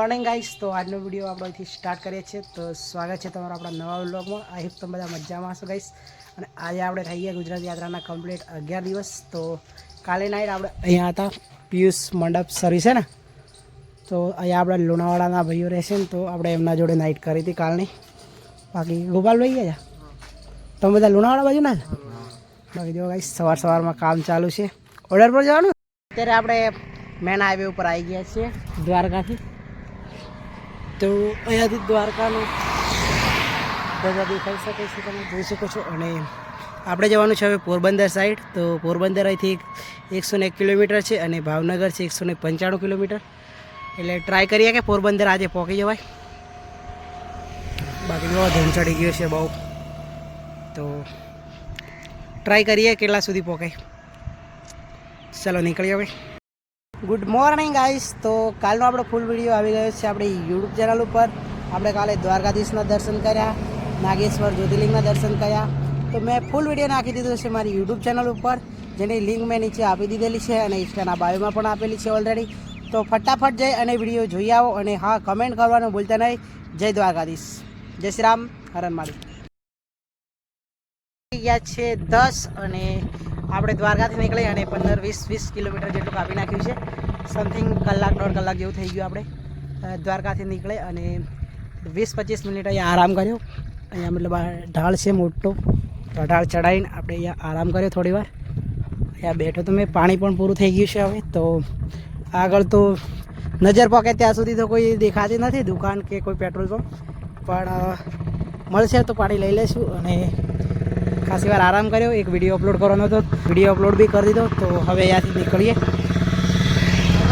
Morning guys, તો આજનો video આપણે અહીંથી સ્ટાર્ટ કરીએ છીએ. તો સ્વાગત છે તમારું આપણા નવા વ્લોગમાં. આઈ હોપ તમે બધા મજામાં હશો ગાઈસ. અને આજે આપણે થઈ ગયા ગુજરાત યાત્રાના કમ્પ્લીટ 11 દિવસ. તો કાલે નાઈટ આપણે અહીંયા હતા પિયુષ મંડપ સર્વિસ છે ને, તો અહીંયા આપણે લુણાવાડાના ભાઈઓ રહેશે ને, તો આપણે એમના જોડે નાઇટ કરી હતી કાલની. બાકી ગોપાલભાઈ ગયા તમે બધા લુણાવાડા બાજુ ના છે? બાકી જો ગાઈસ સવારમાં કામ ચાલુ છે. ઓર્ડર પર જવાનું. અત્યારે આપણે મેન હાઈવે ઉપર આવી ગયા છીએ દ્વારકાથી. તો અહીંયાથી દ્વારકાનું બધા દેખાઈ શકે છે, તમે જોઈ શકો છો. અને આપણે જવાનું છે હવે પોરબંદર સાઈડ. તો પોરબંદર અહીંથી 101 કિલોમીટર છે અને ભાવનગર છે 195 કિલોમીટર. એટલે ટ્રાય કરીએ કે પોરબંદર આજે પહોંચી જવાય. બાકી બહુ ધૂમ ચડી ગયો છે બહુ, તો ટ્રાય કરીએ કેટલા સુધી પહોંચાય. ચલો નીકળીએ હવે. Good morning guys. તો કાલનો આપણો ફૂલ વિડીયો આવી ગયો છે આપણી યુટ્યુબ ચેનલ ઉપર. આપણે કાલે દ્વારકાધીશના દર્શન કર્યા, નાગેશ્વર જ્યોતિર્લિંગના દર્શન કર્યા. તો મેં ફૂલ વિડીયો નાખી દીધો છે મારી યુટ્યુબ ચેનલ ઉપર, જેની લિંક મેં નીચે આપી દીધેલી છે અને ઇન્સ્ટાના બાયોમાં પણ આપેલી છે ઓલરેડી. તો ફટાફટ જઈ અને વિડીયો જોઈ આવો. અને હા, કમેન્ટ કરવાનું ભૂલતા નહીં. જય દ્વારકાધીશ, જય શ્રી રામ, હર માળી. ગયા છે 10 અને આપણે દ્વારકાથી નીકળી અને 15-20 કિલોમીટર જેટલું કાપી નાખ્યું છે. સમથિંગ કલાક 1.5 કલાક જેવું થઈ ગયું. આપણે દ્વારકાથી નીકળે અને 20-25 મિનિટ અહીંયા આરામ કર્યો. અહીંયા મતલબ આ ઢાળ છે મોટો, તો ઢાળ ચડાવીને આપણે અહીંયા આરામ કર્યો થોડી વાર. અહીંયા બેઠો તો મેં, પાણી પણ પૂરું થઈ ગયું છે હવે. તો આગળ તો નજર પકે ત્યાં સુધી તો કોઈ દેખાતી નથી દુકાન કે કોઈ પેટ્રોલ પંપ, પણ મળશે તો પાણી લઈ લઈશું. અને ખાસી વાર આરામ કર્યો. એક વિડીયો અપલોડ કરવાનો હતો, વિડીયો અપલોડ બી કરી દીધો. તો હવે અહીંયાથી નીકળીએ.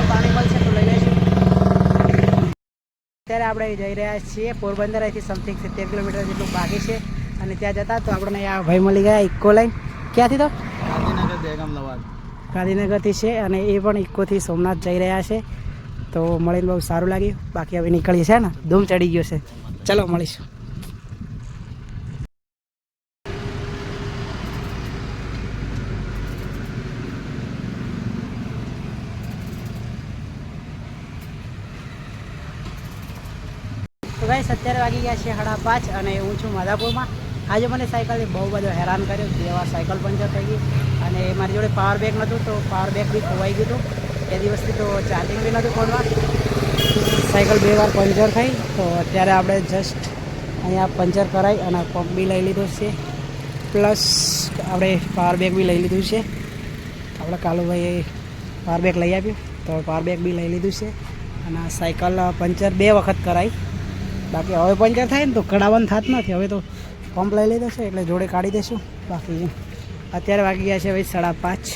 પાણી મળશે તો લઈ લઈશું. અત્યારે આપણે જઈ રહ્યા છીએ પોરબંદર. અહીંથી સમથિંગ 70 કિલોમીટર જેટલું બાકી છે. અને ત્યાં જતા તો આપણને આ ભાઈ મળી ગયા ઇકો લાઈન. ક્યાંથી તો? ગાંધીનગર બેગમ નવાજ ગાંધીનગરથી છે અને એ પણ ઇકોથી સોમનાથ જઈ રહ્યા છે. તો મળીને બહુ સારું લાગ્યું. બાકી હવે નીકળીએ છે ને, ધૂમ ચડી ગયો છે. ચલો મળીશું. તો ગાઈસ અત્યારે વાગી ગયા છે 5:30 અને હું છું માધાપુરમાં. આજે મને સાયકલથી બહુ બધો હેરાન કર્યો. 2 વાર સાયકલ પંચર થઈ ગઈ અને મારી જોડે પાવર બેગ નહોતું, તો પાવર બેગ બી ખોવાઈ ગયું હતું. એ દિવસથી તો ચાર્જિંગ બી નહોતું ફોનમાં. સાયકલ 2 વાર પંચર થઈ. તો અત્યારે આપણે જસ્ટ અહીંયા પંચર કરાવી અને પંપ બી લઈ લીધો છે, પ્લસ આપણે પાવર બેગ બી લઈ લીધું છે. આપણે કાલુભાઈએ પાવર બેગ લઈ આપ્યું, તો પાવર બેગ બી લઈ લીધું છે. અને સાયકલ પંચર 2 વખત કરાવી. બાકી હવે પંચર થાય ને તો કઢાવવાનું થાત નથી. હવે તો પંપ લઈ લીધો છે એટલે જોડે કાઢી દઈશું. બાકી અત્યારે વાગી ગયા છે હવે 5:30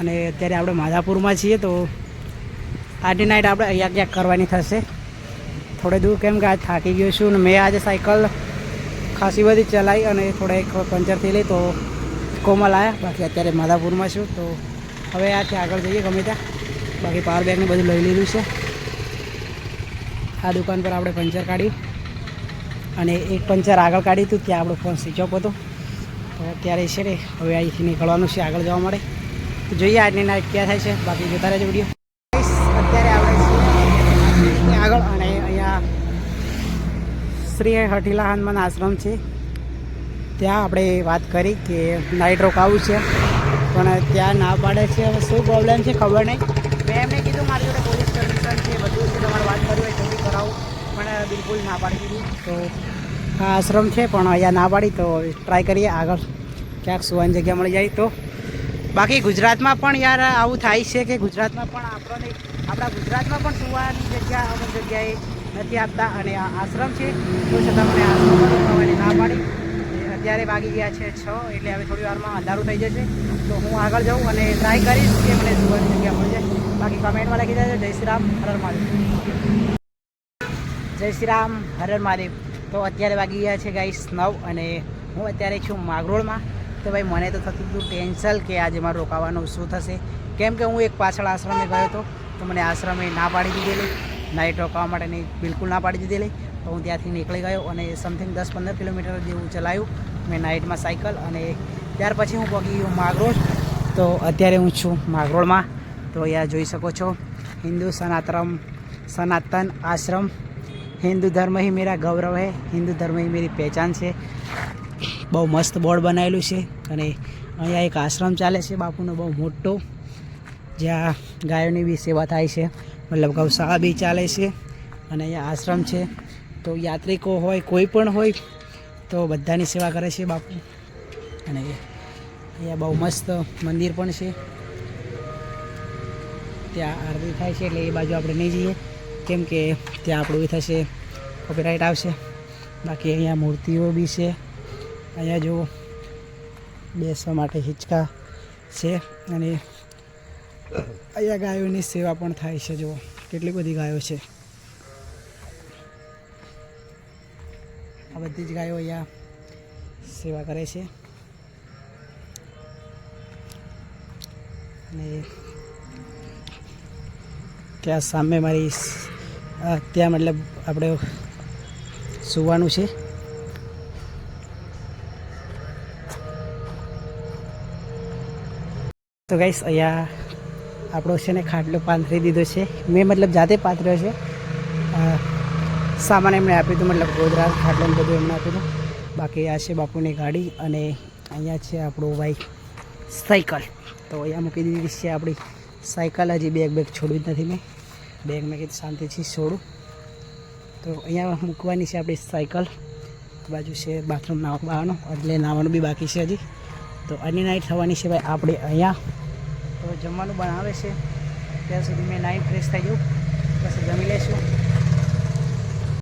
અને અત્યારે આપણે માધાપુરમાં છીએ. તો આજની નાઇટ આપણે અહીંયા ક્યાંક કરવાની થશે થોડે દૂર, કેમ કે આજ થાકી ગયો છું. અને મેં આજે સાયકલ ખાસી બધી ચલાવી અને થોડેક પંચર થઈ લઈ તો કોમલ આવ્યા. બાકી અત્યારે માધાપુરમાં છું. તો હવે આથી આગળ જઈએ ગમે ત્યાં. બાકી પાવર બેગને બધું લઈ લીધું છે. આ દુકાન પર આપણે પંચર કાઢ્યું અને એક પંચર આગળ કાઢ્યું હતું, ત્યાં આપણો ફોન સ્વિચ ઓફ હતો. તો અત્યારે છે ને હવે અહીંથી નીકળવાનું છે આગળ જવા માટે. તો જોઈએ આજની નાઇટ ક્યાં થાય છે. બાકી જોતા રહેજો વિડીયો. અત્યારે આપણે છીએ આગળ અને અહીંયા શ્રી હઠીલા હનુમાન આશ્રમ છે. ત્યાં આપણે વાત કરી કે નાઇટ રોકાવું છે, પણ ત્યાં ના પાડે છે. હવે શું પ્રોબ્લેમ છે ખબર નહીં. મેં એમને કીધું મારી જોડે પોલીસ પરમિશન છે, બધું છે, તમારે વાત કરવી હોય જલ્દી કરાવું, પણ બિલકુલ ના પાડી દીધી. તો આ આશ્રમ છે પણ અહીંયા ના પાડી. તો ટ્રાય કરીએ આગળ ક્યાંક સુવાની જગ્યા મળી જાય તો. બાકી ગુજરાતમાં પણ યાર આવું થાય છે કે ગુજરાતમાં પણ આપણા ગુજરાતમાં પણ સુવાની જગ્યા અમુક જગ્યાએ નથી આપતા. અને આ આશ્રમ છે તો છતાં મને આશ્રમમાં રોકાવાની ના પાડી. અત્યારે વાગી ગયા છે 6, એટલે હવે થોડી વારમાં અંધારું થઈ જશે. તો હું આગળ જાઉં અને ટ્રાય કરીશ કે મને સુવાની જગ્યા મળી જાય. બાકી કમેન્ટમાં લખી દેજો જય શ્રી રામ, હર હર મહાદેવ. જય શ્રી રામ, હર હર મહાદેવ. તો અત્યારે વાગી ગયા છે ગાઈસ 9 અને હું અત્યારે છું માગરોળમાં. તો ભાઈ મને તો થતું હતું ટેન્શન કે આજે મારે રોકાવાનું શું થશે, કેમ કે હું એક પાછળ આશ્રમે ગયો હતો. તો મને આશ્રમે ના પાડી દીધેલી, નાઇટ રોકાવા માટેની બિલકુલ ના પાડી દીધેલી. તો હું ત્યાંથી નીકળી ગયો અને સમથિંગ 10-15 કિલોમીટર જેવું ચલાવ્યું મેં નાઇટમાં સાયકલ. અને ત્યાર પછી હું પહોંચી ગયો માગરોળ. તો અત્યારે હું છું માગરોળમાં. તો અહીંયા જોઈ શકો છો હિન્દુ સનાતન सनातन आश्रम। हिंदू धर्म ही मेरा गौरव है, हिंदू धर्म ही मेरी पहचान છે। બહુ મસ્ત બોર્ડ બનાવેલું છે અને અહીંયા એક આશ્રમ ચાલે છે બાપુનો બહુ મોટો, જ્યાં ગાયોની બી સેવા થાય છે, મતલબ ગૌશાળા બી ચાલે છે અને અહીંયા આશ્રમ છે। તો યાત્રિકો હોય કોઈ પણ હોય તો બધાની સેવા કરે છે બાપુ। અને અહીંયા બહુ મસ્ત મંદિર પણ છે, ત્યાં આરતી થાય છે એટલે એ બાજુ આપણે નહીં જઈએ કેમ કે ત્યાં આપણું એ થશે, કોપીરાઇટ આવશે। બાકી અહીંયા મૂર્તિઓ બી છે, અહીંયા જો બેસવા માટે હિંચકા છે અને અહીંયા ગાયોની સેવા પણ થાય છે। જો કેટલી બધી ગાયો છે, આ બધી જ ગાયો અહીંયા સેવા કરે છે। અને ત્યાં સામે મારી ત્યાં મતલબ આપણે સુવાનું છે। તો ગાઈસ અહીંયા આપણો છે ને ખાટલો પાથરી દીધો છે, મેં મતલબ જાતે પાથર્યો છે। સામાન એમણે આપ્યું હતું, મતલબ ગોદરા ખાટલો બધું એમને આપ્યું હતું। બાકી આ છે બાપુની ગાડી અને અહીંયા છે આપણું ભાઈ સાયકલ। તો અહીંયા મૂકી દીધી છે આપણી સાયકલ। હજી બેગ છોડ્યું જ નથી મેં, બેગ મેં કીધું શાંતિથી છોડું। તો અહીંયા મૂકવાની છે આપણી સાયકલ। બાજુ છે બાથરૂમ નાવાનું, એટલે નાવાનું બી બાકી છે હજી। તો આની નાઇટ થવાની છે ભાઈ આપણે અહીંયા। તો જમવાનું બનાવે છે, ત્યાં સુધી મેં નાઇટ ફ્રેશ થઈ જાઉં, પછી જમી લઈશું।